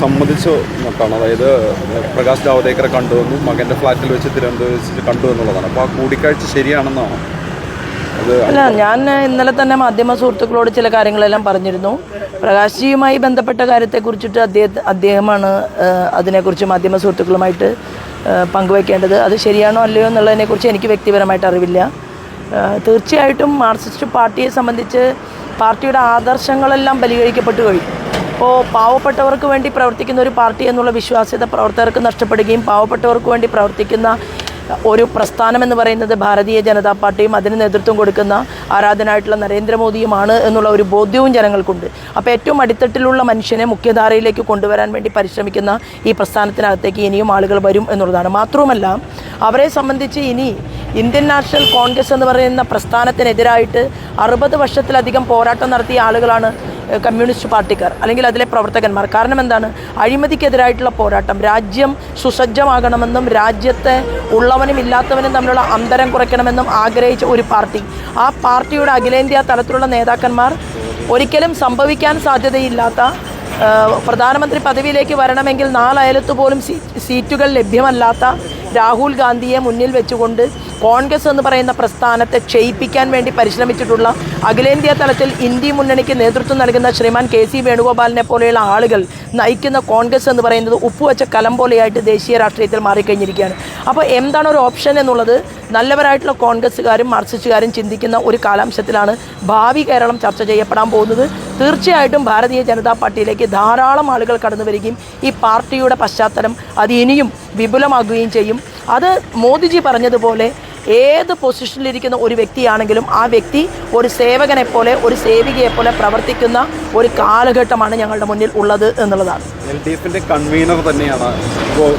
സമ്മതിച്ചു നോക്കാണ്. അതായത് പ്രകാശ് ജാവ്ദേക്കറെ കണ്ടുവന്നു, മകൻ്റെ ഫ്ലാറ്റിൽ വെച്ച് തിരുവനന്തപുരത്ത് വെച്ച് കണ്ടു എന്നുള്ളതാണ്. അപ്പോൾ ആ കൂടിക്കാഴ്ച ശരിയാണെന്നാണ് അത്? അല്ല, ഞാൻ ഇന്നലെ തന്നെ മാധ്യമ സുഹൃത്തുക്കളോട് ചില കാര്യങ്ങളെല്ലാം പറഞ്ഞിരുന്നു. പ്രകാശ്ജിയുമായി ബന്ധപ്പെട്ട കാര്യത്തെക്കുറിച്ചിട്ട് അദ്ദേഹമാണ് അതിനെക്കുറിച്ച് മാധ്യമ സുഹൃത്തുക്കളുമായിട്ട് പങ്കുവയ്ക്കേണ്ടത്. അത് ശരിയാണോ അല്ലയോ എന്നുള്ളതിനെക്കുറിച്ച് എനിക്ക് വ്യക്തിപരമായിട്ട് അറിവില്ല. തീർച്ചയായിട്ടും മാർക്സിസ്റ്റ് പാർട്ടിയെ സംബന്ധിച്ച് പാർട്ടിയുടെ ആദർശങ്ങളെല്ലാം ബലികഴിക്കപ്പെട്ടു കഴിഞ്ഞു. അപ്പോൾ പാവപ്പെട്ടവർക്ക് വേണ്ടി പ്രവർത്തിക്കുന്ന ഒരു പാർട്ടി എന്നുള്ള വിശ്വാസ്യത പ്രവർത്തകർക്ക് നഷ്ടപ്പെടുകയും പാവപ്പെട്ടവർക്ക് വേണ്ടി പ്രവർത്തിക്കുന്ന ഒരു പ്രസ്ഥാനം എന്ന് പറയുന്നത് ഭാരതീയ ജനതാ പാർട്ടിയും അതിന് നേതൃത്വം കൊടുക്കുന്ന ആരാധനായിട്ടുള്ള നരേന്ദ്രമോദിയുമാണ് എന്നുള്ള ഒരു ബോധ്യവും ജനങ്ങൾക്കുണ്ട്. അപ്പോൾ ഏറ്റവും അടിത്തട്ടിലുള്ള മനുഷ്യനെ മുഖ്യധാരയിലേക്ക് കൊണ്ടുവരാൻ വേണ്ടി പരിശ്രമിക്കുന്ന ഈ പ്രസ്ഥാനത്തിനകത്തേക്ക് ഇനിയും ആളുകൾ വരും എന്നുള്ളതാണ്. മാത്രവുമല്ല, അവരെ സംബന്ധിച്ച് ഇനി ഇന്ത്യൻ നാഷണൽ കോൺഗ്രസ് എന്ന് പറയുന്ന പ്രസ്ഥാനത്തിനെതിരായിട്ട് 60 വർഷത്തിലധികം പോരാട്ടം നടത്തിയ ആളുകളാണ് കമ്മ്യൂണിസ്റ്റ് പാർട്ടിക്കാർ, അല്ലെങ്കിൽ അതിലെ പ്രവർത്തകന്മാർ. കാരണം എന്താണ്? അഴിമതിക്കെതിരായിട്ടുള്ള പോരാട്ടം, രാജ്യം സുസജ്ജമാകണമെന്നും രാജ്യത്തെ ഉള്ളവനും ഇല്ലാത്തവനും തമ്മിലുള്ള അന്തരം കുറയ്ക്കണമെന്നും ആഗ്രഹിച്ച ഒരു പാർട്ടി. ആ പാർട്ടിയുടെ അഖിലേന്ത്യാ തലത്തിലുള്ള നേതാക്കന്മാർ ഒരിക്കലും സംഭവിക്കാൻ സാധ്യതയില്ലാത്ത പ്രധാനമന്ത്രി പദവിയിലേക്ക് വരണമെങ്കിൽ 4 അയലത്ത് പോലും സീറ്റുകൾ ലഭ്യമല്ലാത്ത രാഹുൽ ഗാന്ധിയെ മുന്നിൽ വെച്ചുകൊണ്ട് കോൺഗ്രസ് എന്ന് പറയുന്ന പ്രസ്ഥാനത്തെ ക്ഷയിപ്പിക്കാൻ വേണ്ടി പരിശ്രമിച്ചിട്ടുള്ള അഖിലേന്ത്യാ തലത്തിൽ ഇന്ത്യ മുന്നണിക്ക് നേതൃത്വം നൽകുന്ന ശ്രീമാൻ KC വേണുഗോപാലിനെ പോലെയുള്ള ആളുകൾ നയിക്കുന്ന കോൺഗ്രസ് എന്ന് പറയുന്നത് ഉപ്പുവെച്ച കലം പോലെയായിട്ട് ദേശീയ രാഷ്ട്രീയത്തിൽ മാറിക്കഴിഞ്ഞിരിക്കുകയാണ്. അപ്പോൾ എന്താണ് ഒരു ഓപ്ഷൻ എന്നുള്ളത് നല്ലവരായിട്ടുള്ള കോൺഗ്രസ്സുകാരും മാർക്സിസ്റ്റുകാരും ചിന്തിക്കുന്ന ഒരു കാലാംശത്തിലാണ് ഭാവി കേരളം ചർച്ച ചെയ്യപ്പെടാൻ പോകുന്നത്. തീർച്ചയായിട്ടും ഭാരതീയ ജനതാ പാർട്ടിയിലേക്ക് ധാരാളം ആളുകൾ കടന്നു വരികയും ഈ പാർട്ടിയുടെ പശ്ചാത്തലം അത് ഇനിയും വിപുലമാകുകയും ചെയ്യും. അത് മോദിജി പറഞ്ഞതുപോലെ ഏത് പൊസിഷനിലിരിക്കുന്ന ഒരു വ്യക്തിയാണെങ്കിലും ആ വ്യക്തി ഒരു സേവകനെപ്പോലെ, ഒരു സേവികയെപ്പോലെ പ്രവർത്തിക്കുന്ന ഒരു കാലഘട്ടമാണ് ഞങ്ങളുടെ മുന്നിൽ ഉള്ളത് എന്നുള്ളതാണ്. LDFിൻ്റെ കൺവീനർ തന്നെയാണ് ഇപ്പോൾ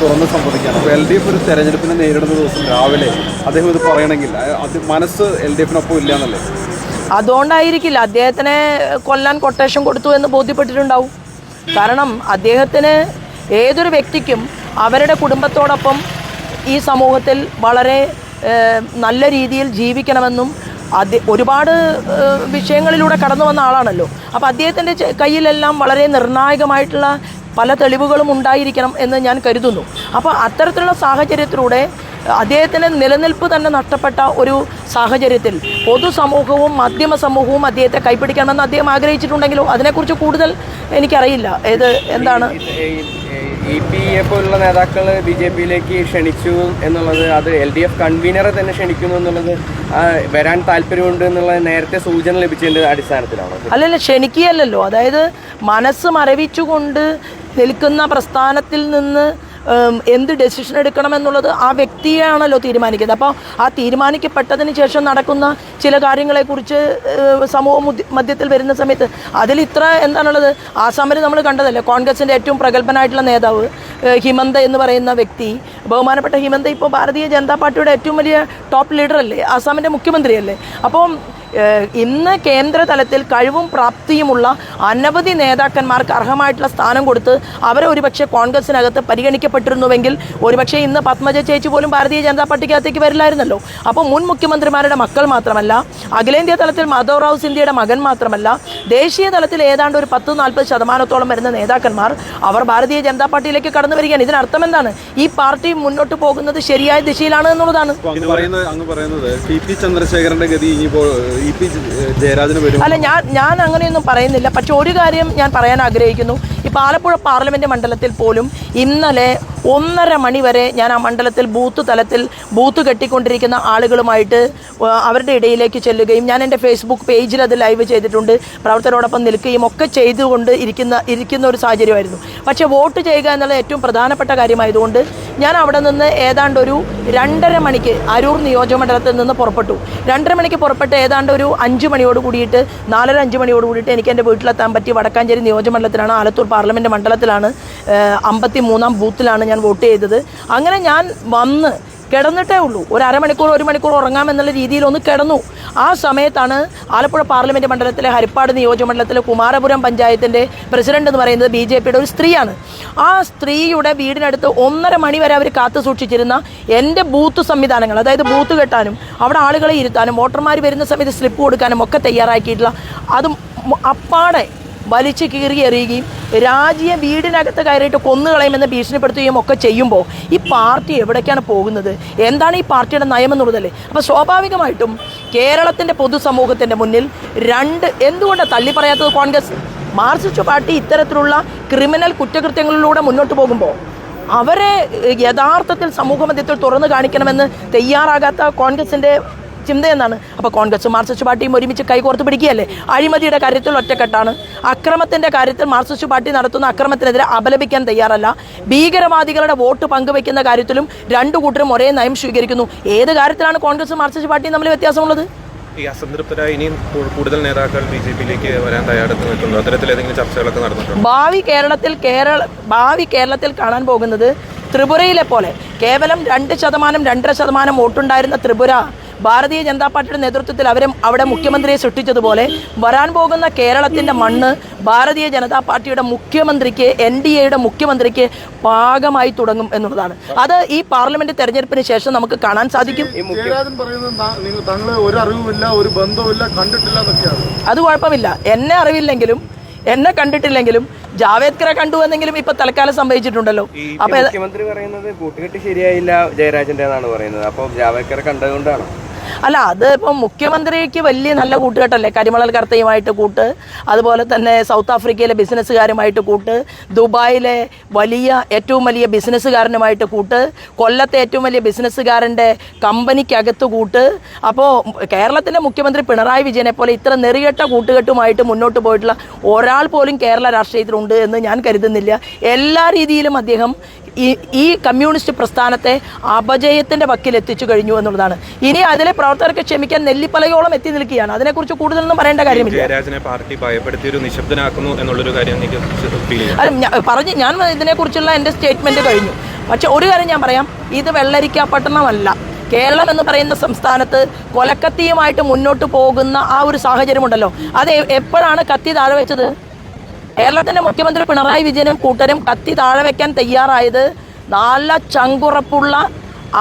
തുറന്ന് സംവദിക്കുകയാണ്. അപ്പോൾ LDF ഒരു തെരഞ്ഞെടുപ്പിനെ നേരിടുന്ന ദിവസം രാവിലെ അദ്ദേഹം ഇത് പറയണമെങ്കിൽ അത് മനസ്സ് LDFിനൊപ്പം ഇല്ല എന്നല്ലേ? അതുകൊണ്ടായിരിക്കില്ല അദ്ദേഹത്തിനെ കൊല്ലാൻ കൊട്ടേഷൻ കൊടുത്തു എന്ന് ബോധ്യപ്പെട്ടിട്ടുണ്ടാവും. കാരണം അദ്ദേഹത്തിന് ഏതൊരു വ്യക്തിക്കും അവരുടെ കുടുംബത്തോടൊപ്പം ഈ സമൂഹത്തിൽ വളരെ നല്ല രീതിയിൽ ജീവിക്കണമെന്നും ഒരുപാട് വിഷയങ്ങളിലൂടെ കടന്നു വന്ന ആളാണല്ലോ. അപ്പോൾ അദ്ദേഹത്തിൻ്റെ കയ്യിലെല്ലാം വളരെ നിർണായകമായിട്ടുള്ള പല തെളിവുകളും ഉണ്ടായിരിക്കണം എന്ന് ഞാൻ കരുതുന്നു. അപ്പോൾ അത്തരത്തിലുള്ള സാഹചര്യത്തിലൂടെ അദ്ദേഹത്തിൻ്റെ നിലനിൽപ്പ് തന്നെ നഷ്ടപ്പെട്ട ഒരു സാഹചര്യത്തിൽ പൊതുസമൂഹവും മാധ്യമ സമൂഹവും അദ്ദേഹത്തെ കൈപ്പിടിക്കണമെന്ന് അദ്ദേഹം ആഗ്രഹിച്ചിട്ടുണ്ടെങ്കിലോ അതിനെക്കുറിച്ച് കൂടുതൽ എനിക്കറിയില്ല. എന്താണ് EPയെ പോലുള്ള നേതാക്കൾ BJPയിലേക്ക് ക്ഷണിച്ചു എന്നുള്ളത്, അത് LDF കൺവീനറെ തന്നെ ക്ഷണിക്കുന്നു എന്നുള്ളത് വരാൻ താല്പര്യമുണ്ട് എന്നുള്ള നേരത്തെ സൂചന ലഭിച്ചതിൻ്റെ അടിസ്ഥാനത്തിലാണ്? അല്ലല്ല, ക്ഷണിക്കുകയല്ലോ. അതായത് മനസ്സ് മരവിച്ചുകൊണ്ട് നിൽക്കുന്ന പ്രസ്ഥാനത്തിൽ നിന്ന് എന്ത് ഡെസിഷൻ എടുക്കണമെന്നുള്ളത് ആ വ്യക്തിയാണല്ലോ തീരുമാനിക്കുന്നത്. അപ്പോൾ ആ തീരുമാനിക്കപ്പെട്ടതിന് ശേഷം നടക്കുന്ന ചില കാര്യങ്ങളെക്കുറിച്ച് സമൂഹ മധ്യത്തിൽ വരുന്ന സമയത്ത് അതിൽ ഇത്ര എന്താണുള്ളത്? ആസാമിൽ നമ്മൾ കണ്ടതല്ലേ, കോൺഗ്രസിൻ്റെ ഏറ്റവും പ്രഗത്ഭനായിട്ടുള്ള നേതാവ് ഹിമന്ത എന്ന് പറയുന്ന വ്യക്തി, ബഹുമാനപ്പെട്ട ഹിമന്ത ഇപ്പോൾ ഭാരതീയ ജനതാ പാർട്ടിയുടെ ഏറ്റവും വലിയ ടോപ്പ് ലീഡറല്ലേ, ആസാമിൻ്റെ മുഖ്യമന്ത്രിയല്ലേ. അപ്പം ഇന്ന് കേന്ദ്ര തലത്തിൽ കഴിവും പ്രാപ്തിയുമുള്ള അനവധി നേതാക്കന്മാർക്ക് അർഹമായിട്ടുള്ള സ്ഥാനം കൊടുത്ത് അവരെ ഒരുപക്ഷെ കോൺഗ്രസിനകത്ത് പരിഗണിക്കപ്പെട്ടിരുന്നുവെങ്കിൽ ഒരുപക്ഷെ ഇന്ന് പത്മജ ചേച്ചി പോലും ഭാരതീയ ജനതാ പാർട്ടിക്കകത്തേക്ക് വരില്ലായിരുന്നല്ലോ. അപ്പോൾ മുൻ മുഖ്യമന്ത്രിമാരുടെ മക്കൾ മാത്രമല്ല, അഖിലേന്ത്യാ തലത്തിൽ മാധവറാവു സിന്ധ്യയുടെ മകൻ മാത്രമല്ല, ദേശീയ തലത്തിൽ ഏതാണ്ട് ഒരു 10-40% വരുന്ന നേതാക്കന്മാർ അവർ ഭാരതീയ ജനതാ പാർട്ടിയിലേക്ക് കടന്നു വരികയാണ്. ഇതിനർത്ഥം എന്താണ്? ഈ പാർട്ടി മുന്നോട്ട് പോകുന്നത് ശരിയായ ദിശയിലാണ് എന്നുള്ളതാണ്. ചന്ദ്രശേഖരന്റെ ഗതി ഇനിയിപ്പോൾ അല്ല, ഞാൻ അങ്ങനെയൊന്നും പറയുന്നില്ല. പക്ഷെ ഒരു കാര്യം ഞാൻ പറയാൻ ആഗ്രഹിക്കുന്നു. ഇപ്പോൾ ആലപ്പുഴ പാർലമെൻറ്റ് മണ്ഡലത്തിൽ പോലും ഇന്നലെ 1:30 മണി വരെ ഞാൻ ആ മണ്ഡലത്തിൽ ബൂത്ത് തലത്തിൽ ബൂത്ത് കെട്ടിക്കൊണ്ടിരിക്കുന്ന ആളുകളുമായിട്ട് അവരുടെ ഇടയിലേക്ക് ചെല്ലുകയും ഞാൻ എൻ്റെ ഫേസ്ബുക്ക് പേജിൽ അത് ലൈവ് ചെയ്തിട്ടുണ്ട്, പ്രവർത്തകരോടൊപ്പം നിൽക്കുകയും ഒക്കെ ചെയ്തുകൊണ്ട് ഇരിക്കുന്ന ഒരു സാഹചര്യമായിരുന്നു. പക്ഷേ വോട്ട് ചെയ്യുക എന്നുള്ള ഏറ്റവും പ്രധാനപ്പെട്ട കാര്യമായതുകൊണ്ട് ഞാൻ അവിടെ നിന്ന് ഏതാണ്ട് ഒരു 2:30 മണിക്ക് അരൂർ നിയോജകമണ്ഡലത്തിൽ നിന്ന് പുറപ്പെട്ടു. 2:30 മണിക്ക് പുറപ്പെട്ട് ഏതാണ്ട് ഒരു 5 മണിയോട് കൂടിയിട്ട് 4:30-5 മണിയോട് കൂടിയിട്ട് എനിക്ക് എൻ്റെ വീട്ടിലെത്താൻ പറ്റി. വടക്കാഞ്ചേരി നിയോജകമണ്ഡലത്തിലാണ്, ആലത്തൂർ പാർലമെൻറ്റ് മണ്ഡലത്തിലാണ്, 53-ാം ബൂത്തിലാണ് ഞാൻ വോട്ട് ചെയ്തത്. അങ്ങനെ ഞാൻ വന്ന് കിടന്നിട്ടേ ഉള്ളൂ. ഒരു അരമണിക്കൂർ 1 മണിക്കൂർ ഉറങ്ങാമെന്നുള്ള രീതിയിൽ ഒന്ന് കിടന്നു. ആ സമയത്താണ് ആലപ്പുഴ പാർലമെൻറ്റ് മണ്ഡലത്തിലെ ഹരിപ്പാട് നിയോജകമണ്ഡലത്തിലെ കുമാരപുരം പഞ്ചായത്തിൻ്റെ പ്രസിഡന്റ് എന്ന് പറയുന്നത് BJPയുടെ ഒരു സ്ത്രീയാണ്. ആ സ്ത്രീയുടെ വീടിനടുത്ത് 1:30 മണി വരെ അവർ കാത്തു സൂക്ഷിച്ചിരുന്ന എൻ്റെ ബൂത്ത് സംവിധാനങ്ങൾ, അതായത് ബൂത്ത് കെട്ടാനും അവിടെ ആളുകളെ ഇരുത്താനും വോട്ടർമാർ വരുന്ന സമയത്ത് സ്ലിപ്പ് കൊടുക്കാനും ഒക്കെ തയ്യാറാക്കിയിട്ടുള്ള അതും അപ്പാടെ വലിച്ചു കീറി എറിയുകയും രാജിയെ വീടിനകത്ത് കയറിയിട്ട് കൊന്നുകളയുമെന്ന് ഭീഷണിപ്പെടുത്തുകയും ഒക്കെ ചെയ്യുമ്പോൾ ഈ പാർട്ടി എവിടേക്കാണ് പോകുന്നത്? എന്താണ് ഈ പാർട്ടിയുടെ നയമെന്നുള്ളതല്ലേ? അപ്പോൾ സ്വാഭാവികമായിട്ടും കേരളത്തിൻ്റെ പൊതുസമൂഹത്തിൻ്റെ മുന്നിൽ എന്തുകൊണ്ടാണ് തള്ളി പറയാത്തത് കോൺഗ്രസ്? മാർക്സിസ്റ്റ് പാർട്ടി ഇത്തരത്തിലുള്ള ക്രിമിനൽ കുറ്റകൃത്യങ്ങളിലൂടെ മുന്നോട്ട് പോകുമ്പോൾ അവരെ യഥാർത്ഥത്തിൽ സമൂഹമധ്യത്തിൽ തുറന്നു കാണിക്കണമെന്ന് തയ്യാറാകാത്ത കോൺഗ്രസിൻ്റെ ചിന്ത എന്നാണ്. അപ്പോൾ കോൺഗ്രസും മാർക്സിസ്റ്റ് പാർട്ടിയും ഒരുമിച്ച് കൈകോർത്ത് പിടിക്കുകയല്ലേ? അഴിമതിയുടെ കാര്യത്തിൽ ഒറ്റക്കെട്ടാണ്. അക്രമത്തിൻ്റെ കാര്യത്തിൽ മാർക്സിസ്റ്റ് പാർട്ടി നടത്തുന്ന അക്രമത്തിനെതിരെ അപലപിക്കാൻ തയ്യാറല്ല. ഭീകരവാദികളുടെ വോട്ട് പങ്കുവയ്ക്കുന്ന കാര്യത്തിലും രണ്ടു കൂട്ടരും ഒരേ നയം സ്വീകരിക്കുന്നു. ഏത് കാര്യത്തിലാണ് കോൺഗ്രസും മാർക്സിസ്റ്റ് പാർട്ടിയും തമ്മിൽ വ്യത്യാസമുള്ളത്? ഈ അസംതൃപ്തരായി ഇനിയും കൂടുതൽ നേതാക്കൾ ബിജെപിയിലേക്ക് വരാൻ തയ്യാറെടുത്ത് നിൽക്കുന്നു. അത്തരത്തിൽ ഏതെങ്കിലും ചർച്ചകളൊക്കെ നടന്നിട്ടുണ്ട്? ഭാവി കേരളത്തിൽ കാണാൻ പോകുന്നത് ത്രിപുരയിലെ പോലെ കേവലം 2%, 2.5% വോട്ടുണ്ടായിരുന്ന ത്രിപുര ഭാരതീയ ജനതാ പാർട്ടിയുടെ നേതൃത്വത്തിൽ അവിടെ മുഖ്യമന്ത്രിയെ സൃഷ്ടിച്ചതുപോലെ വരാൻ പോകുന്ന കേരളത്തിൻ്റെ മണ്ണ് ഭാരതീയ ജനതാ പാർട്ടിയുടെ മുഖ്യമന്ത്രിക്ക്, NDAയുടെ മുഖ്യമന്ത്രിക്ക് പാകമായി തുടങ്ങും എന്നുള്ളതാണ്. അത് ഈ പാർലമെന്റ് തെരഞ്ഞെടുപ്പിന് ശേഷം നമുക്ക് കാണാൻ സാധിക്കും. അത് കുഴപ്പമില്ല. എന്നെ അറിവില്ലെങ്കിലും എന്നെ കണ്ടിട്ടില്ലെങ്കിലും ജാവേദ്കറെ കണ്ടു എന്നെങ്കിലും ഇപ്പൊ തൽക്കാലം സംഭവിച്ചിട്ടുണ്ടല്ലോ. അപ്പൊ മുഖ്യമന്ത്രി പറയുന്നത് കൂട്ടുകെട്ട് ശരിയായില്ല ജയരാജന്റെ എന്നാണ് പറയുന്നത്. അപ്പൊ ജാവേദ്കറെ കണ്ടതുകൊണ്ടാണ്? അല്ല, അത് ഇപ്പം മുഖ്യമന്ത്രിക്ക് വലിയ നല്ല കൂട്ടുകെട്ടല്ലേ. കരിമണൽ കർത്തയുമായിട്ട് കൂട്ട്, അതുപോലെ തന്നെ സൗത്ത് ആഫ്രിക്കയിലെ ബിസിനസ്സുകാരുമായിട്ട് കൂട്ട്, ദുബായിലെ ഏറ്റവും വലിയ ബിസിനസ്സുകാരനുമായിട്ട് കൂട്ട്, കൊല്ലത്തെ ഏറ്റവും വലിയ ബിസിനസ്സുകാരൻ്റെ കമ്പനിക്കകത്ത് കൂട്ട്. അപ്പോൾ കേരളത്തിൻ്റെ മുഖ്യമന്ത്രി പിണറായി വിജയനെ പോലെ ഇത്ര നെറികെട്ട കൂട്ടുകെട്ടുമായിട്ട് മുന്നോട്ട് പോയിട്ടുള്ള ഒരാൾ പോലും കേരള രാഷ്ട്രീയത്തിലുണ്ട് എന്ന് ഞാൻ കരുതുന്നില്ല. എല്ലാ രീതിയിലും അദ്ദേഹം ഈ കമ്മ്യൂണിസ്റ്റ് പ്രസ്ഥാനത്തെ അപജയത്തിൻ്റെ വക്കിൽ എത്തിച്ചു കഴിഞ്ഞു എന്നുള്ളതാണ്. ഇനി അതിലെ പ്രവർത്തകർക്ക് ക്ഷമിക്കാൻ നെല്ലിപ്പലയോളം എത്തി നിൽക്കുകയാണ്. അതിനെക്കുറിച്ച് കൂടുതലൊന്നും പറയേണ്ട കാര്യമില്ല. ജയരാജനെ പാർട്ടി ഭയപ്പെടുത്തിയൊരു നിശബ്ദനാക്കുന്നു എന്നുള്ളൊരു കാര്യം ഞാൻ ഇതിനെക്കുറിച്ചുള്ള എൻ്റെ സ്റ്റേറ്റ്മെൻറ്റ് കഴിഞ്ഞു. പക്ഷെ ഒരു കാര്യം ഞാൻ പറയാം, ഇത് വെള്ളരിക്കാപട്ടണമല്ല. കേരളം എന്ന് പറയുന്ന സംസ്ഥാനത്ത് കൊലക്കത്തിയുമായിട്ട് മുന്നോട്ട് പോകുന്ന ആ ഒരു സാഹചര്യമുണ്ടല്ലോ, അത് എപ്പോഴാണ് കത്തി താഴെ വെച്ചത്? കേരളത്തിൻ്റെ മുഖ്യമന്ത്രി പിണറായി വിജയനും കൂട്ടരും കത്തി താഴെ വയ്ക്കാൻ തയ്യാറായത് നല്ല ചങ്കുറപ്പുള്ള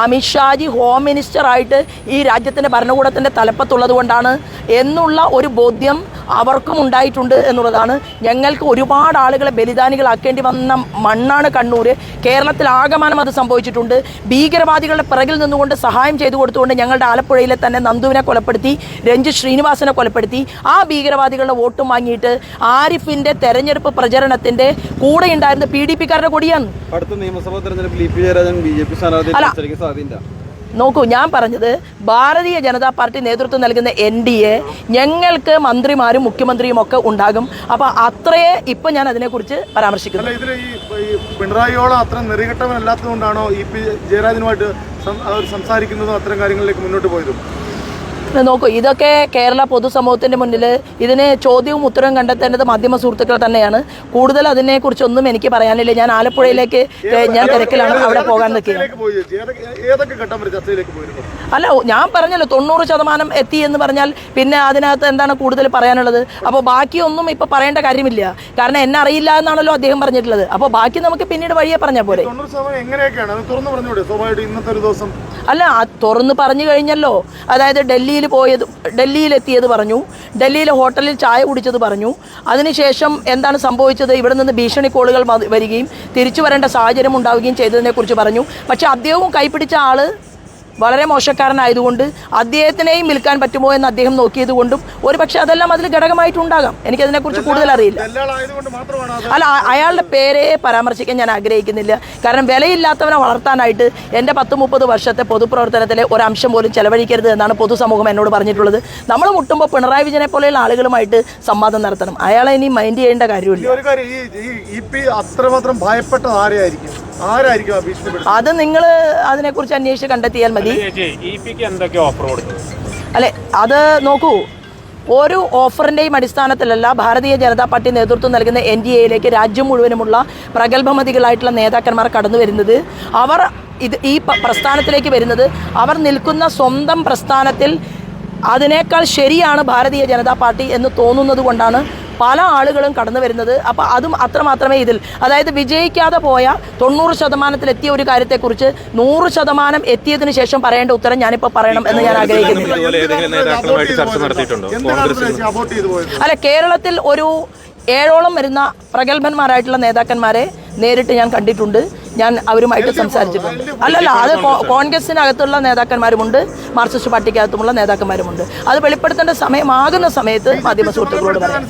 അമിത്ഷാജി ഹോം മിനിസ്റ്ററായിട്ട് ഈ രാജ്യത്തിൻ്റെ ഭരണകൂടത്തിൻ്റെ തലപ്പത്തുള്ളത് കൊണ്ടാണ് എന്നുള്ള ഒരു ബോധ്യം അവർക്കും ഉണ്ടായിട്ടുണ്ട് എന്നുള്ളതാണ്. ഞങ്ങൾക്ക് ഒരുപാട് ആളുകളെ ബലിദാനികളാക്കേണ്ടി വന്ന മണ്ണാണ് കണ്ണൂർ. കേരളത്തിൽ ആകമാനം അത് സംഭവിച്ചിട്ടുണ്ട്. ഭീകരവാദികളുടെ പിറകിൽ നിന്നുകൊണ്ട് സഹായം ചെയ്തു കൊടുത്തുകൊണ്ട് ഞങ്ങളുടെ ആലപ്പുഴയിലെ തന്നെ നന്ദുവിനെ കൊലപ്പെടുത്തി, രഞ്ജിത്ത് ശ്രീനിവാസനെ കൊലപ്പെടുത്തി. ആ ഭീകരവാദികളുടെ വോട്ടും വാങ്ങിയിട്ട് ആരിഫിൻ്റെ തെരഞ്ഞെടുപ്പ് പ്രചരണത്തിൻ്റെ കൂടെ ഉണ്ടായിരുന്ന PDP-കാരുടെ കൊടിയാണ്. അടുത്ത നിയമസഭാ തെരഞ്ഞെടുപ്പിൽ ഇ.പി. ജയരാജൻ BJP സ്ഥാനാർത്ഥി സാധ്യത. നോക്കൂ, ഞാൻ പറഞ്ഞത് ഭാരതീയ ജനതാ പാർട്ടി നേതൃത്വം നൽകുന്ന NDA ഞങ്ങൾക്ക് മന്ത്രിമാരും മുഖ്യമന്ത്രിയും ഒക്കെ ഉണ്ടാകും. അപ്പോൾ അത്രയേ ഇപ്പം ഞാൻ അതിനെക്കുറിച്ച് പരാമർശിക്കുന്നു. ഇതിൽ ഈ പിണറായിയോളം അത്ര നെറികെട്ടവനല്ലാത്തതുകൊണ്ടാണോ ഇ.പി. ജയരാജനുമായിട്ട് സംസാരിക്കുന്നതും അത്തരം കാര്യങ്ങളിലേക്ക് മുന്നോട്ട് പോയതും? നോക്കൂ, ഇതൊക്കെ കേരള പൊതുസമൂഹത്തിൻ്റെ മുന്നിൽ ഇതിന് ചോദ്യവും ഉത്തരവും കണ്ടെത്തേണ്ടത് മാധ്യമ സുഹൃത്തുക്കൾ തന്നെയാണ്. കൂടുതൽ അതിനെക്കുറിച്ചൊന്നും എനിക്ക് പറയാനില്ല. ഞാൻ ആലപ്പുഴയിലേക്ക് ഞാൻ തിരക്കിലാണ്, അവിടെ പോകാൻ നിൽക്കുകയാണ്. അല്ല, ഞാൻ പറഞ്ഞല്ലോ 90% എത്തി എന്ന് പറഞ്ഞാൽ പിന്നെ അതിനകത്ത് എന്താണ് കൂടുതൽ പറയാനുള്ളത്? അപ്പോൾ ബാക്കിയൊന്നും ഇപ്പോൾ പറയേണ്ട കാര്യമില്ല. കാരണം എന്നെ അറിയില്ല എന്നാണല്ലോ അദ്ദേഹം പറഞ്ഞിട്ടുള്ളത്. അപ്പോൾ ബാക്കി നമുക്ക് പിന്നീട് വഴിയെ പറഞ്ഞാൽ പോരെ. അല്ല, തുറന്ന് പറഞ്ഞു കഴിഞ്ഞല്ലോ. അതായത് ഡൽഹിയിലെത്തിയത് പറഞ്ഞു, ഡൽഹിയിലെ ഹോട്ടലിൽ ചായ കുടിച്ചത് പറഞ്ഞു. അതിനുശേഷം എന്താണ് സംഭവിച്ചത്? ഇവിടെ നിന്ന് ഭീഷണി കോളുകൾ വരികയും തിരിച്ചു വരേണ്ട സാഹചര്യം ഉണ്ടാവുകയും ചെയ്തതിനെക്കുറിച്ച് പറഞ്ഞു. പക്ഷെ അദ്ദേഹവും കൈപ്പിടിച്ച ആള് വളരെ മോശക്കാരനായതുകൊണ്ട് അദ്ദേഹത്തിനെയും വിൽക്കാൻ പറ്റുമോ എന്ന് അദ്ദേഹം നോക്കിയത് കൊണ്ടും ഒരു പക്ഷെ അതെല്ലാം അതിൽ ഘടകമായിട്ടുണ്ടാകാം. എനിക്കതിനെക്കുറിച്ച് കൂടുതൽ അറിയില്ല. അല്ല, അയാളുടെ പേരെ പരാമർശിക്കാൻ ഞാൻ ആഗ്രഹിക്കുന്നില്ല. കാരണം വിലയില്ലാത്തവനെ വളർത്താനായിട്ട് എൻ്റെ 10-30 വർഷത്തെ പൊതുപ്രവർത്തനത്തിലെ ഒരംശം പോലും ചെലവഴിക്കരുത് എന്നാണ് പൊതുസമൂഹം എന്നോട് പറഞ്ഞിട്ടുള്ളത്. നമ്മൾ മുട്ടുമ്പോൾ പിണറായി വിജയനെ പോലെയുള്ള ആളുകളുമായിട്ട് സംവാദം നടത്തണം. അയാളെ ഇനി മൈൻഡ് ചെയ്യേണ്ട കാര്യമില്ല. അത് നിങ്ങൾ അതിനെക്കുറിച്ച് അന്വേഷിച്ച് കണ്ടെത്തിയാൽ മതി. അല്ലെ, അത് നോക്കൂ, ഒരു ഓഫറിൻ്റെയും അടിസ്ഥാനത്തിലല്ല ഭാരതീയ ജനതാ പാർട്ടി നേതൃത്വം നൽകുന്ന NDAയിലേക്ക് രാജ്യം മുഴുവനുമുള്ള പ്രഗത്ഭമതികളായിട്ടുള്ള നേതാക്കന്മാർ കടന്നു വരുന്നത്. അവർ ഈ പ്രസ്ഥാനത്തിലേക്ക് വരുന്നത് അവർ നിൽക്കുന്ന സ്വന്തം പ്രസ്ഥാനത്തിൽ അതിനേക്കാൾ ശരിയാണ് ഭാരതീയ ജനതാ പാർട്ടി എന്ന് തോന്നുന്നത് കൊണ്ടാണ് പല ആളുകളും കടന്നു വരുന്നത്. അപ്പോൾ അതും അത്രമാത്രമേ ഇതിൽ, അതായത് വിജയിക്കാതെ പോയ 90% എത്തിയ ഒരു കാര്യത്തെക്കുറിച്ച് 100% എത്തിയതിനു ശേഷം പറയേണ്ട ഉത്തരം ഞാനിപ്പോൾ പറയണം എന്ന് ഞാൻ ആഗ്രഹിക്കുന്നില്ല. അല്ല, കേരളത്തിൽ ഒരു 7ഓളം വരുന്ന പ്രഗത്ഭന്മാരായിട്ടുള്ള നേതാക്കന്മാരെ നേരിട്ട് ഞാൻ കണ്ടിട്ടുണ്ട്. ഞാൻ അവരുമായിട്ട് സംസാരിച്ചിട്ടുണ്ട്. അല്ലല്ല, അത് കോൺഗ്രസിനകത്തുള്ള നേതാക്കന്മാരുമുണ്ട്, മാർക്സിസ്റ്റ് പാർട്ടിക്കകത്തുമുള്ള നേതാക്കന്മാരുമുണ്ട്. അത് വെളിപ്പെടുത്തേണ്ട സമയമാകുന്ന സമയത്ത് മാധ്യമ സുഹൃത്തുക്കളോട് പറയാം.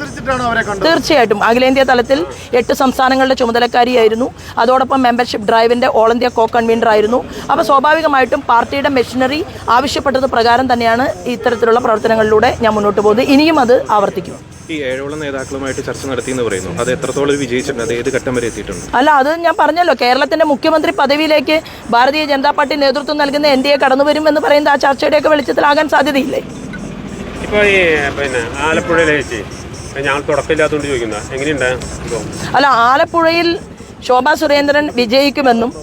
തീർച്ചയായിട്ടും അഖിലേന്ത്യാ തലത്തിൽ 8 സംസ്ഥാനങ്ങളുടെ ചുമതലക്കാരിയായിരുന്നു. അതോടൊപ്പം മെമ്പർഷിപ്പ് ഡ്രൈവിൻ്റെ ഓൾ ഇന്ത്യ കോ കൺവീനർ ആയിരുന്നു. അപ്പോൾ സ്വാഭാവികമായിട്ടും പാർട്ടിയുടെ മെഷീനറി ആവശ്യപ്പെട്ടത് പ്രകാരം തന്നെയാണ് ഇത്തരത്തിലുള്ള പ്രവർത്തനങ്ങളിലൂടെ ഞാൻ മുന്നോട്ട് പോകുന്നത്. ഇനിയും അത് ആവർത്തിക്കും. ഈ 7ഓളം നേതാക്കളുമായിട്ട് ചർച്ച നടത്തിയെന്ന് പറയുന്നു, അത് എത്രത്തോളം വിജയിച്ചിട്ടുണ്ട്? അത് ഏത് ഘട്ടം വരെ എത്തിയിട്ടുണ്ട്? അല്ല, അത് ഞാൻ പറഞ്ഞല്ലോ, കേരളത്തിന്റെ മുഖ്യമന്ത്രി പദവിയിലേക്ക് ഭാരതീയ ജനതാ പാർട്ടി നേതൃത്വം നൽകുന്ന NDA കടന്നു വരും എന്ന് പറയുന്നത് ആ ചർച്ചയുടെയൊക്കെ വെളിച്ചത്തിലാകാൻ സാധ്യതയില്ലേ? ഇപ്പോൾ ഈ പിന്നെ ആലപ്പുഴയിലെ ഞാൻ തുടക്കമില്ലാത്തതുകൊണ്ട് ചോദിക്കുന്നത് എങ്ങനെയുണ്ട്? അല്ല, ആലപ്പുഴയിൽ ശോഭാ സുരേന്ദ്രൻ വിജയിക്കുമെന്നും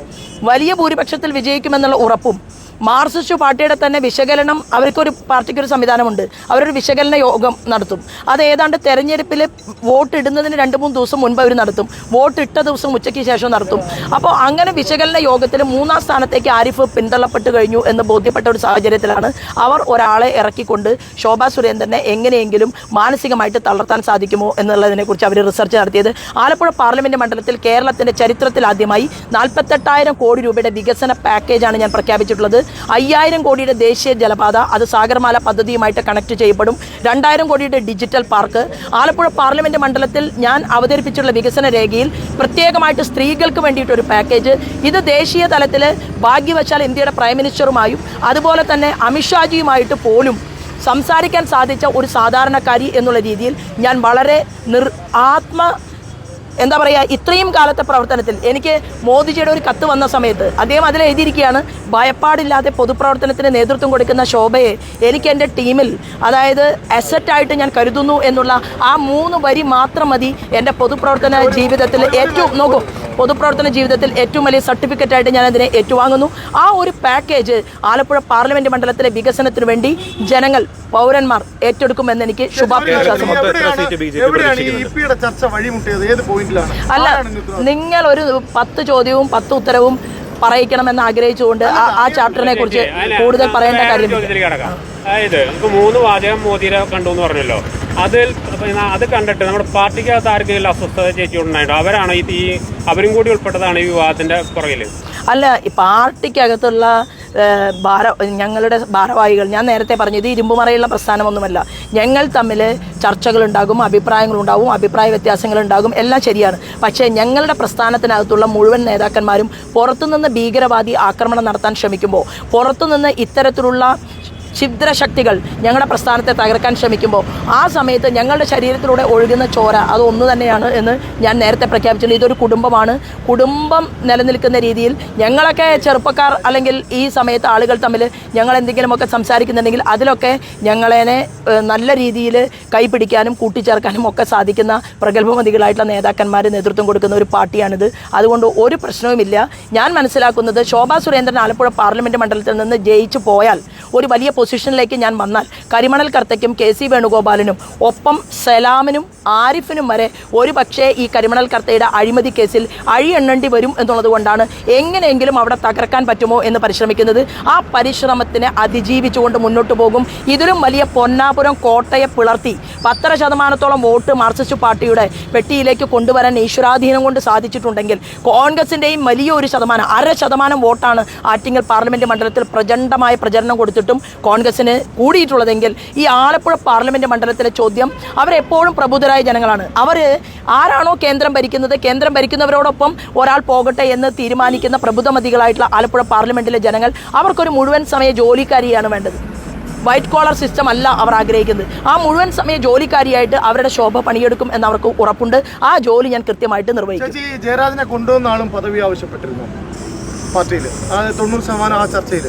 വലിയ ഭൂരിപക്ഷത്തിൽ വിജയിക്കുമെന്നുള്ള ഉറപ്പും മാർക്സിസ്റ്റ് പാർട്ടിയുടെ തന്നെ വിശകലനം, അവർക്കൊരു പാർട്ടിക്കൊരു സംവിധാനമുണ്ട്, അവരൊരു വിശകലന യോഗം നടത്തും. അത് ഏതാണ്ട് തെരഞ്ഞെടുപ്പിൽ വോട്ട് ഇടുന്നതിന് 2-3 ദിവസം മുൻപ് അവർ നടത്തും, വോട്ട് ഇട്ട ദിവസം ഉച്ചയ്ക്ക് ശേഷം നടത്തും. അപ്പോൾ അങ്ങനെ വിശകലന യോഗത്തിൽ 3-ാം സ്ഥാനത്തേക്ക് ആരിഫ് പിന്തള്ളപ്പെട്ട് കഴിഞ്ഞു എന്ന് ബോധ്യപ്പെട്ട ഒരു സാഹചര്യത്തിലാണ് അവർ ഒരാളെ ഇറക്കിക്കൊണ്ട് ശോഭാ സുരേന്ദ്രനെ എങ്ങനെയെങ്കിലും മാനസികമായിട്ട് തളർത്താൻ സാധിക്കുമോ എന്നുള്ളതിനെക്കുറിച്ച് അവർ റിസർച്ച് നടത്തിയത്. ആലപ്പുഴ പാർലമെൻറ്റ് മണ്ഡലത്തിൽ കേരളത്തിൻ്റെ ചരിത്രത്തിൽ ആദ്യമായി 48,000 കോടി രൂപയുടെ വികസന പാക്കേജാണ് ഞാൻ പ്രഖ്യാപിച്ചിട്ടുള്ളത്. 5,000 കോടിയുടെ ദേശീയ ജലപാത, അത് സാഗർമാല പദ്ധതിയുമായിട്ട് കണക്ട് ചെയ്യപ്പെടും. 2,000 കോടിയുടെ ഡിജിറ്റൽ പാർക്ക്. ആലപ്പുഴ പാർലമെന്റ് മണ്ഡലത്തിൽ ഞാൻ അവതരിപ്പിച്ചിട്ടുള്ള വികസന രേഖയിൽ പ്രത്യേകമായിട്ട് സ്ത്രീകൾക്ക് വേണ്ടിയിട്ടൊരു പാക്കേജ്. ഇത് ദേശീയ തലത്തിൽ ഭാഗ്യവശാൽ ഇന്ത്യയുടെ പ്രൈം മിനിസ്റ്ററുമായും അതുപോലെ തന്നെ അമിത്ഷാജിയുമായിട്ട് പോലും സംസാരിക്കാൻ സാധിച്ച ഒരു സാധാരണക്കാരി എന്നുള്ള രീതിയിൽ ഞാൻ വളരെ എന്താ പറയുക, ഇത്രയും കാലത്തെ പ്രവർത്തനത്തിൽ എനിക്ക് മോദിജിയുടെ ഒരു കത്ത് വന്ന സമയത്ത് അദ്ദേഹം അതിൽ എഴുതിയിരിക്കുകയാണ്, ഭയപ്പാടില്ലാതെ പൊതുപ്രവർത്തനത്തിന് നേതൃത്വം കൊടുക്കുന്ന ശോഭയെ എനിക്ക് എൻ്റെ ടീമിൽ, അതായത് അസറ്റായിട്ട് ഞാൻ കരുതുന്നു എന്നുള്ള ആ 3 വരി മാത്രം മതി എൻ്റെ പൊതുപ്രവർത്തന ജീവിതത്തിൽ ഏറ്റവും വലിയ സർട്ടിഫിക്കറ്റായിട്ട് ഞാൻ അതിനെ ഏറ്റുവാങ്ങുന്നു. ആ ഒരു പാക്കേജ് ആലപ്പുഴ പാർലമെന്റ് മണ്ഡലത്തിലെ വികസനത്തിന് വേണ്ടി ജനങ്ങൾ, പൗരന്മാർ ഏറ്റെടുക്കുമെന്ന് എനിക്ക് ശുഭാപ്തി വിശ്വാസമുണ്ട്. അല്ല, നിങ്ങൾ ഒരു 10 ചോദ്യവും 10 ഉത്തരവും പറയിക്കണമെന്ന് ആഗ്രഹിച്ചുകൊണ്ട് ആ ചാപ്റ്ററിനെ കുറിച്ച് കൂടുതൽ പറയേണ്ട കാര്യം. അതായത് ഇപ്പോൾ 3 വാചകം മോദിയെ കണ്ടു എന്ന് പറഞ്ഞല്ലോ, അത് കണ്ടിട്ട് നമ്മുടെ പാർട്ടിക്കകത്ത് ആർക്കെങ്കിലും അസ്വസ്ഥത ചേച്ചിയുണ്ടായിട്ടോ? അവരാണ് അവരും കൂടി ഉൾപ്പെട്ടതാണ് ഈ വിവാദത്തിന്റെ പുറകിൽ? അല്ല, ഈ പാർട്ടിക്കകത്തുള്ള ഞങ്ങളുടെ ഭാരവാഹികൾ, ഞാൻ നേരത്തെ പറഞ്ഞു, ഇത് ഇരുമ്പുമറയുള്ള പ്രസ്ഥാനമൊന്നുമല്ല. ഞങ്ങൾ തമ്മിൽ ചർച്ചകളുണ്ടാകും, അഭിപ്രായങ്ങളുണ്ടാകും, അഭിപ്രായ വ്യത്യാസങ്ങളുണ്ടാകും, എല്ലാം ശരിയാണ്. പക്ഷേ ഞങ്ങളുടെ പ്രസ്ഥാനത്തിനകത്തുള്ള മുഴുവൻ നേതാക്കന്മാരും പുറത്തുനിന്ന് ഭീകരവാദി ആക്രമണം നടത്താൻ ശ്രമിക്കുമ്പോൾ, പുറത്തുനിന്ന് ഇത്തരത്തിലുള്ള ഛിദ്രശക്തികൾ ഞങ്ങളുടെ പ്രസ്ഥാനത്തെ തകർക്കാൻ ശ്രമിക്കുമ്പോൾ ആ സമയത്ത് ഞങ്ങളുടെ ശരീരത്തിലൂടെ ഒഴുകുന്ന ചോര അത് ഒന്ന് തന്നെയാണ് എന്ന് ഞാൻ നേരത്തെ പ്രഖ്യാപിച്ചിട്ടുണ്ട്. ഇതൊരു കുടുംബമാണ്. കുടുംബം നിലനിൽക്കുന്ന രീതിയിൽ ഞങ്ങളൊക്കെ ചെറുപ്പക്കാർ അല്ലെങ്കിൽ ഈ സമയത്ത് ആളുകൾ തമ്മിൽ ഞങ്ങൾ എന്തെങ്കിലുമൊക്കെ സംസാരിക്കുന്നുണ്ടെങ്കിൽ അതിലൊക്കെ ഞങ്ങളെ നല്ല രീതിയിൽ കൈപിടിക്കാനും കൂട്ടിച്ചേർക്കാനും ഒക്കെ സാധിക്കുന്ന പ്രഗത്ഭമതികളായിട്ടുള്ള നേതാക്കന്മാർ നേതൃത്വം കൊടുക്കുന്ന ഒരു പാർട്ടിയാണിത്. അതുകൊണ്ട് ഒരു പ്രശ്നവുമില്ല. ഞാൻ മനസ്സിലാക്കുന്നത് ശോഭാ സുരേന്ദ്രൻ ആലപ്പുഴ പാർലമെൻറ്റ് മണ്ഡലത്തിൽ നിന്ന് ജയിച്ചു പോയാൽ ഒരു വലിയ പൊസിഷനിലേക്ക് ഞാൻ വന്നാൽ കരിമണൽ കർത്തയ്ക്കും KC വേണുഗോപാലിനും ഒപ്പം സലാമിനും ആരിഫിനും വരെ ഒരു പക്ഷേ ഈ കരിമണൽ കർത്തയുടെ അഴിമതി കേസിൽ എണ്ണേണ്ടി വരും എന്നുള്ളത് കൊണ്ടാണ് എങ്ങനെയെങ്കിലും അവിടെ തകർക്കാൻ പറ്റുമോ എന്ന് പരിശ്രമിക്കുന്നത്. ആ പരിശ്രമത്തിനെ അതിജീവിച്ചുകൊണ്ട് മുന്നോട്ട് പോകും. ഇതിലും വലിയ പൊന്നാപുരം കോട്ടയെ പിളർത്തി 10% വോട്ട് മാർക്സിസ്റ്റ് പാർട്ടിയുടെ പെട്ടിയിലേക്ക് കൊണ്ടുവരാൻ ഈശ്വരാധീനം കൊണ്ട് സാധിച്ചിട്ടുണ്ടെങ്കിൽ കോൺഗ്രസിൻ്റെയും വലിയൊരു ശതമാനം 0.5% വോട്ടാണ് ആറ്റിങ്ങൽ പാർലമെൻറ്റ് മണ്ഡലത്തിൽ പ്രചണ്ഡമായ പ്രചരണം കൊടുത്തിട്ടും കോൺഗ്രസിന് കൂടിയിട്ടുള്ളതെങ്കിൽ ഈ ആലപ്പുഴ പാർലമെൻറ്റ് മണ്ഡലത്തിലെ ചോദ്യം, അവരെപ്പോഴും പ്രബുദ്ധരായ ജനങ്ങളാണ്. അവർ ആരാണോ കേന്ദ്രം ഭരിക്കുന്നത്, കേന്ദ്രം ഭരിക്കുന്നവരോടൊപ്പം ഒരാൾ പോകട്ടെ എന്ന് തീരുമാനിക്കുന്ന പ്രബുദ്ധമതികളായിട്ടുള്ള ആലപ്പുഴ പാർലമെൻറ്റിലെ ജനങ്ങൾ അവർക്കൊരു മുഴുവൻ സമയ ജോലിക്കാരിയാണ് വേണ്ടത്. വൈറ്റ് കോളർ സിസ്റ്റം അല്ല അവർ ആഗ്രഹിക്കുന്നത്. ആ മുഴുവൻ സമയ ജോലിക്കാരിയായിട്ട് അവരുടെ ശോഭ പണിയെടുക്കും എന്നവർക്ക് ഉറപ്പുണ്ട്. ആ ജോലി ഞാൻ കൃത്യമായിട്ട് നിർവഹിക്കും. ജയരാജനെ കൊണ്ടുവന്ന ആളും പദവി ആവശ്യപ്പെട്ടിരുന്നു പാർട്ടിയിൽ, 90% ആ ചർച്ചയിൽ.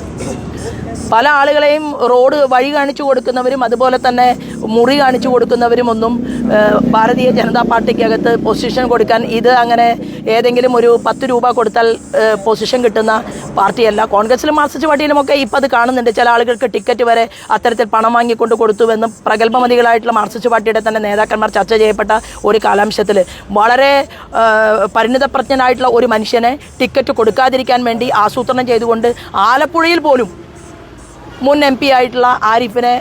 പല ആളുകളെയും റോഡ് വഴി കാണിച്ചു കൊടുക്കുന്നവരും അതുപോലെ തന്നെ മുറി കാണിച്ചു കൊടുക്കുന്നവരും ഒന്നും ഭാരതീയ ജനതാ പാർട്ടിക്കകത്ത് പൊസിഷൻ കൊടുക്കാൻ, ഇത് അങ്ങനെ ഏതെങ്കിലും ഒരു 10 രൂപ കൊടുത്താൽ പൊസിഷൻ കിട്ടുന്ന പാർട്ടിയല്ല. കോൺഗ്രസിലും മാർക്സിസ്റ്റ് പാർട്ടിയിലുമൊക്കെ ഇപ്പോൾ അത് കാണുന്നുണ്ട്. ചില ആളുകൾക്ക് ടിക്കറ്റ് വരെ അത്തരത്തിൽ പണം വാങ്ങിക്കൊണ്ട് കൊടുത്തുവെന്നും പ്രഗത്ഭമതികളായിട്ടുള്ള മാർക്സിസ്റ്റ് പാർട്ടിയുടെ തന്നെ നേതാക്കന്മാർ ചർച്ച ചെയ്യപ്പെട്ട ഒരു കാലാംശത്തിൽ വളരെ പരിണിതപ്രജ്ഞനായിട്ടുള്ള ഒരു മനുഷ്യനെ ടിക്കറ്റ് കൊടുക്കാതിരിക്കാൻ വേണ്ടി ആസൂത്രണം ചെയ്തുകൊണ്ട് ആലപ്പുഴയിൽ പോലും മുൻ MP ആയിട്ടുള്ള ആരിഫിനെ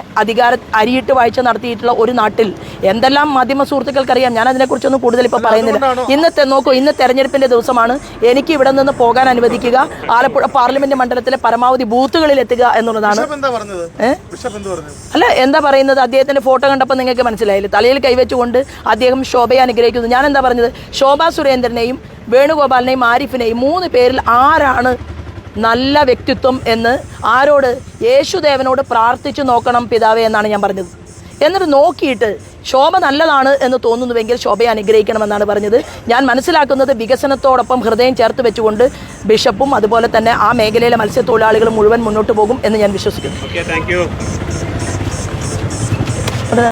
അരിയിട്ട് വാഴ്ച നടത്തിയിട്ടുള്ള ഒരു നാട്ടിൽ എന്തെല്ലാം മാധ്യമ സുഹൃത്തുക്കൾക്കറിയാം. ഞാൻ അതിനെക്കുറിച്ചൊന്നും കൂടുതൽ ഇപ്പോൾ പറയുന്നില്ല. ഇന്ന് തെരഞ്ഞെടുപ്പിന്റെ ദിവസമാണ്. എനിക്ക് ഇവിടെ നിന്ന് പോകാൻ അനുവദിക്കുക, ആലപ്പുഴ പാർലമെന്റ് മണ്ഡലത്തിലെ പരമാവധി ബൂത്തുകളിൽ എത്തുക എന്നുള്ളതാണ്. അല്ല, എന്താ പറയുന്നത്, അദ്ദേഹത്തിന്റെ ഫോട്ടോ കണ്ടപ്പോൾ നിങ്ങൾക്ക് മനസ്സിലായില്ലേ? തലയിൽ കൈവച്ചുകൊണ്ട് അദ്ദേഹം ശോഭയെ അനുഗ്രഹിക്കുന്നു. ഞാൻ എന്താ പറഞ്ഞത്, ശോഭാ സുരേന്ദ്രനെയും വേണുഗോപാലിനെയും ആരിഫിനെയും 3 പേരിൽ ആരാണ് നല്ല വ്യക്തിത്വം എന്ന് ആരോട്? യേശുദേവനോട് പ്രാർത്ഥിച്ചു നോക്കണം പിതാവേ എന്നാണ് ഞാൻ പറഞ്ഞത്. എന്നിട്ട് നോക്കിയിട്ട് ശോഭ നല്ലതാണ് എന്ന് തോന്നുന്നുവെങ്കിൽ ശോഭയെ അനുഗ്രഹിക്കണമെന്നാണ് പറഞ്ഞത്. ഞാൻ മനസ്സിലാക്കുന്നത് വികസനത്തോടൊപ്പം ഹൃദയം ചേർത്ത് വെച്ചുകൊണ്ട് ബിഷപ്പും അതുപോലെ തന്നെ ആ മേഖലയിലെ മത്സ്യത്തൊഴിലാളികളും മുഴുവൻ മുന്നോട്ട് പോകും എന്ന് ഞാൻ വിശ്വസിക്കുന്നു. Okay, thank you.